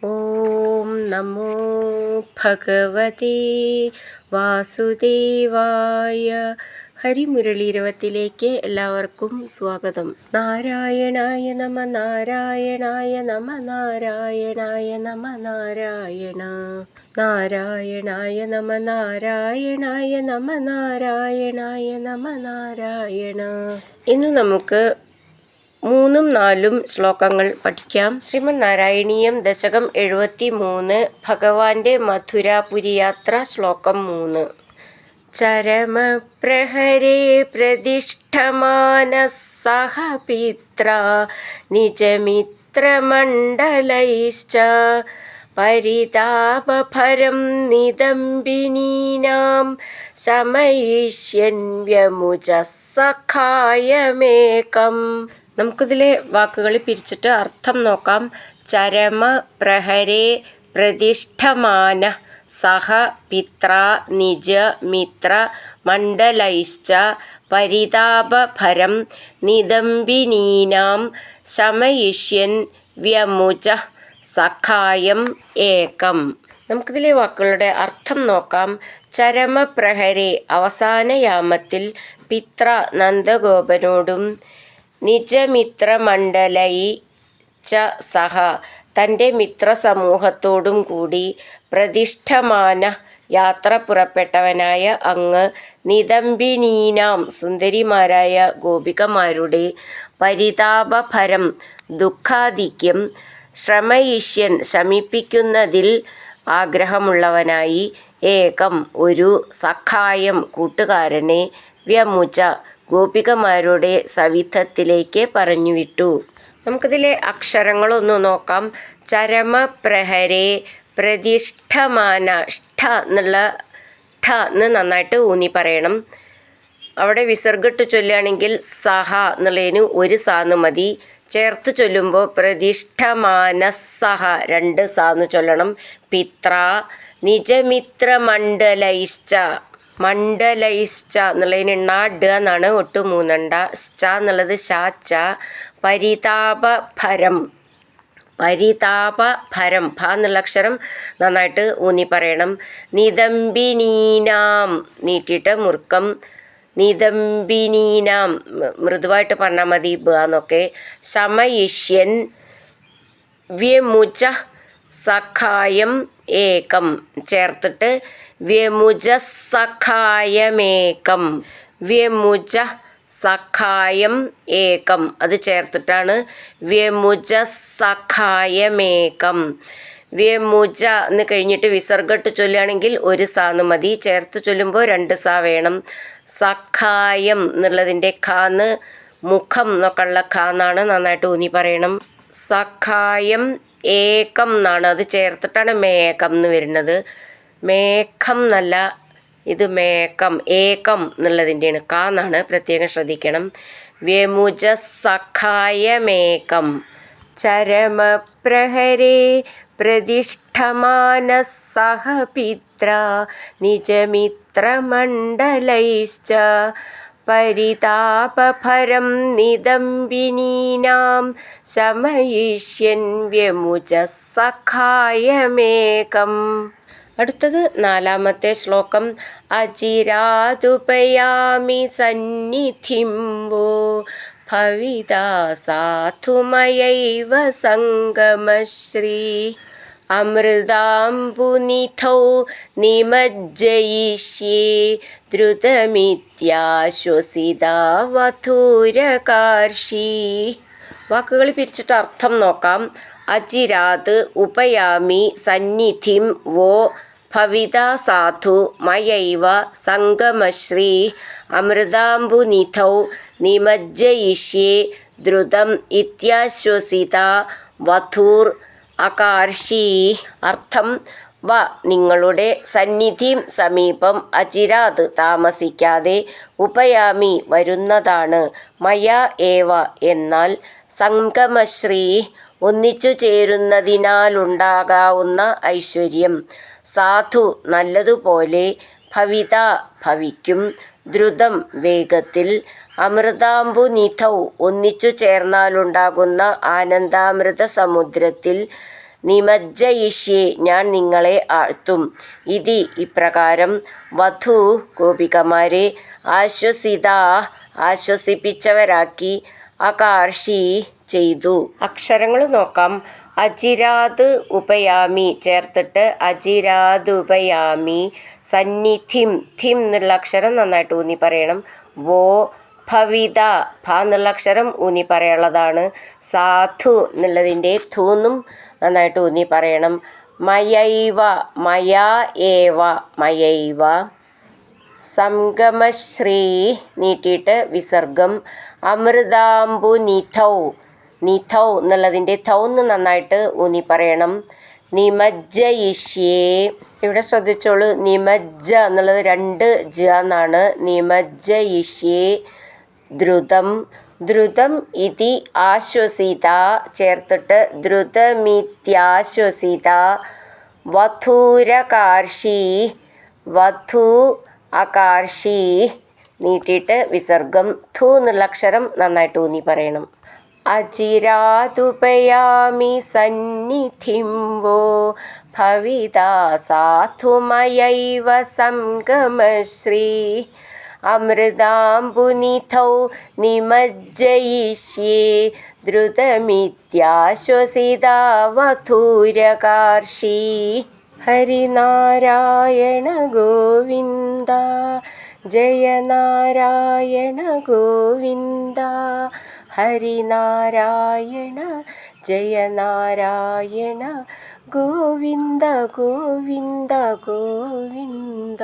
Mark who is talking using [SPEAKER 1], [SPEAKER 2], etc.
[SPEAKER 1] ഓം നമോ ഭഗവതേ വാസുദേവായ. ഹരിമുരളീരവത്തിലേക്ക് എല്ലാവർക്കും സ്വാഗതം. നാരായണായ നമ നാരായണായ നമ നാരായണായ നമ നാരായണ നാരായണായ നമ നാരായണായ നമ നാരായണായ നമ നാരായണ. ഇന്ന് നമുക്ക് 3ഉം 4ഉം ശ്ലോകങ്ങൾ പഠിക്കാം. ശ്രീമദ് നാരായണീയം ദശകം 73 ഭഗവാന്റെ മഥുരാപുരിയാത്ര ശ്ലോകം 3. ചരമപ്രഹരേ പ്രതിഷ്ഠമാനഃ സഹ പിത്രാ നിജമിത്രമണ്ഡലൈശ്ച പരിതാപഭരം നിദംബിനീനാം ശമയിഷ്യൻ വ്യമുജഃ സഖായമേകം. നമുക്കിതിലെ വാക്കുകൾ പിരിച്ചിട്ട് അർത്ഥം നോക്കാം. ചരമ പ്രഹരേ പ്രതിഷ്ഠമാന സഹ പിത്ര നിജ മിത്ര മണ്ഡലൈശ്ച പരിതാപഭരം നിദംബിനീനാം ശമയിഷ്യൻ വ്യമുജ സഖായം ഏകം. നമുക്കിതിലെ വാക്കുകളുടെ അർത്ഥം നോക്കാം. ചരമപ്രഹരേ അവസാനയാമത്തിൽ പിത്ര നന്ദഗോപനോടും നിജമിത്രമണ്ഡലൈ ച സഹ തൻ്റെ മിത്രസമൂഹത്തോടും കൂടി പ്രതിഷ്ഠമാന യാത്ര പുറപ്പെട്ടവനായ അങ്ങ് നിദംബിനീനാം സുന്ദരിമാരായ ഗോപികമാരുടെ പരിതാപഭരം ദുഃഖാധിക്യം ശ്രമയിഷ്യൻ ശമിപ്പിക്കുന്നതിൽ ആഗ്രഹമുള്ളവനായി ഏകം ഒരു സഖായം കൂട്ടുകാരനെ വ്യമുച ഗോപികമാരുടെ സവിധത്തിലേക്ക് പറഞ്ഞുവിട്ടു. നമുക്കിതിലെ അക്ഷരങ്ങളൊന്ന് നോക്കാം. ചരമപ്രഹരേ പ്രതിഷ്ഠമാന ഷ്ഠ എന്നുള്ള ഠ എന്ന് നന്നായിട്ട് ഊന്നി പറയണം. അവിടെ വിസർഗിട്ട് ചൊല്ലുകയാണെങ്കിൽ സഹ എന്നുള്ളതിന് ഒരു സാന്ന് മതി. ചേർത്ത് ചൊല്ലുമ്പോൾ പ്രതിഷ്ഠമാനസഹ 2 സാന്ന് ചൊല്ലണം. പിത്ര നിജമിത്രമണ്ഡലൈശ്ച മണ്ഡലൈശ്ച എന്നുള്ളതിന് ണ എന്നാണ്, ഒട്ട് 3 ശ്ച എന്നുള്ളത് ശാച്ച. പരിതാപഭരം പരിതാപഭരം ഭ എന്നുള്ള അക്ഷരം നന്നായിട്ട് ഊന്നി പറയണം. നിദംബിനീനാം നീട്ടിയിട്ട് മുറുക്കം. നിദംബിനീനാം മൃദുവായിട്ട് പറഞ്ഞാൽ മതി ബ എന്നൊക്കെ. ശമയിഷ്യൻ വ്യമുജ സഖായം ഏകം ചേർത്തിട്ട് വ്യമുജ സഖായമേകം. വ്യമുജ സഖായം ഏകം അത് ചേർത്തിട്ടാണ് വ്യമുജ സഖായമേകം. വ്യമുജ എന്ന് കഴിഞ്ഞിട്ട് വിസർഗിട്ട് ചൊല്ലുകയാണെങ്കിൽ ഒരു സാന്ന് മതി. ചേർത്ത് ചൊല്ലുമ്പോൾ 2 സാ വേണം. സഖായം എന്നുള്ളതിൻ്റെ ഖാന്ന് മുഖം എന്നൊക്കെ ഉള്ള ഖാന്നാണ്, നന്നായിട്ട് ഊന്നി പറയണം. സഖായം ഏകം എന്നാണ്, അത് ചേർത്തിട്ടാണ് മേകം എന്ന് വരുന്നത്. മേഘം എന്നല്ല, ഇത് മേകം ഏകം എന്നുള്ളതിൻ്റെയാണ്. ക എന്നാണ്, പ്രത്യേകം ശ്രദ്ധിക്കണം. വ്യമുജ സഖായമേകം. ചരമപ്രഹരേ പ്രതിഷ്ഠമാനഃ സഹ പിത്രാ നിജമിത്രമണ്ഡലൈശ്ച പരിതാപഭരം നിദംബിനീനാം ശമയിഷ്യൻ വ്യമുജ സഖായമേകം. അടുത്തത് 4ാമത്തെ ശ്ലോകം. അചിരാതുപയാമി സന്നിധിം വോ ഭവിതാ സാധുമയൈവ സംഗമശ്രീ അമൃതാംബുനിധൗ നിമജ്ജയിഷ്യേ ദ്രുതമിത്യാശ്വസിതാ വധൂരകാർഷി. വാക്കുകൾ പിരിച്ചിട്ട് അർത്ഥം നോക്കാം. അചിരാത് ഉപയാമി സന്നിധിം വോ ഭവിതാ സാധു മയൈവ സംഗമശ്രീ അമൃതാംബുനിധൗ നിമജ്ജയിഷ്യേ ദ്രുതം ഇത്യാശ്വസിതാ വധൂർ അകാർഷി. അർത്ഥം വ നിങ്ങളുടെ സന്നിധിം സമീപം അചിരാത് താമസിക്കാതെ ഉപയാമി വരുന്നതാണ് മയ ഏവ എന്നാൽ സംഗമശ്രീ ഒന്നിച്ചു ചേരുന്നതിനാലുണ്ടാകാവുന്ന ഐശ്വര്യം സാധു നല്ലതുപോലെ ഭവിത ഭവിക്കും ദ്രുതം വേഗത്തിൽ അമൃതാംബുനിധൗ ഒന്നിച്ചു ചേർന്നാലുണ്ടാകുന്ന ആനന്ദാമൃത സമുദ്രത്തിൽ നിമജ്ജയിഷ്യേ ഞാൻ നിങ്ങളെ ആഴ്ത്തും. ഇതി ഇപ്രകാരം വധൂ ഗോപികമാരെ ആശ്വസിതാ ആശ്വസിപ്പിച്ചവരാക്കി അകാർഷി ചെയ്തു. അക്ഷരങ്ങൾ നോക്കാം. അജിരാത് ഉപയാമി ചേർത്തിട്ട് അജിരാതുപയാമി. സന്നിധിം ധിം എന്നുള്ള അക്ഷരം നന്നായിട്ട് ഊന്നി പറയണം. വോ ഭവിത ഭ എന്നുള്ള അക്ഷരം ഊന്നി പറയാനുള്ളതാണ്. സാധു എന്നുള്ളതിൻ്റെ ധൂന്നും നന്നായിട്ട് ഊന്നി പറയണം. മയൈവ മയാ ഏവ മയൈവ. സംഗമശ്രീ നീട്ടിയിട്ട് വിസർഗം. അമൃതാംബുനിധൗ നിധൗ എന്നുള്ളതിൻ്റെ ധൗന്ന് നന്നായിട്ട് ഊന്നി പറയണം. നിമജ്ജയിഷ്യേ ഇവിടെ ശ്രദ്ധിച്ചോളൂ. നിമജ്ജ എന്നുള്ളത് 2 ജ എന്നാണ്. നിമജ്ജയിഷ്യേ ദ്രുതം. ദ്രുതം ഇതി ആശ്വസിത ചേർത്തിട്ട് ദ്രുതമിത്യാശ്വസിത. വധൂരകാർഷി വധൂ അകാർഷി നീട്ടിയിട്ട് വിസർഗം. ധൂ എന്നുള്ള അക്ഷരം നന്നായിട്ട് ഊന്നി പറയണം. അജിരാതുപയാമി സന്നിധിം വോ ഭവിതാ സാധുമയൈവ സംഗമശ്രീ. അമൃതാംബുനിധൗ നിമജ്ജയിഷ്യേ ദ്രുതമിത്യാശ്വസിതാ വധൂരകാർഷി. ഹരിനാരായണ ഗോവിന്ദ ജയ നാരായണ ഗോവിന്ദ. ഹരിനാരായണ ജയ നാരായണ ഗോവിന്ദ ഗോവിന്ദ ഗോവിന്ദ.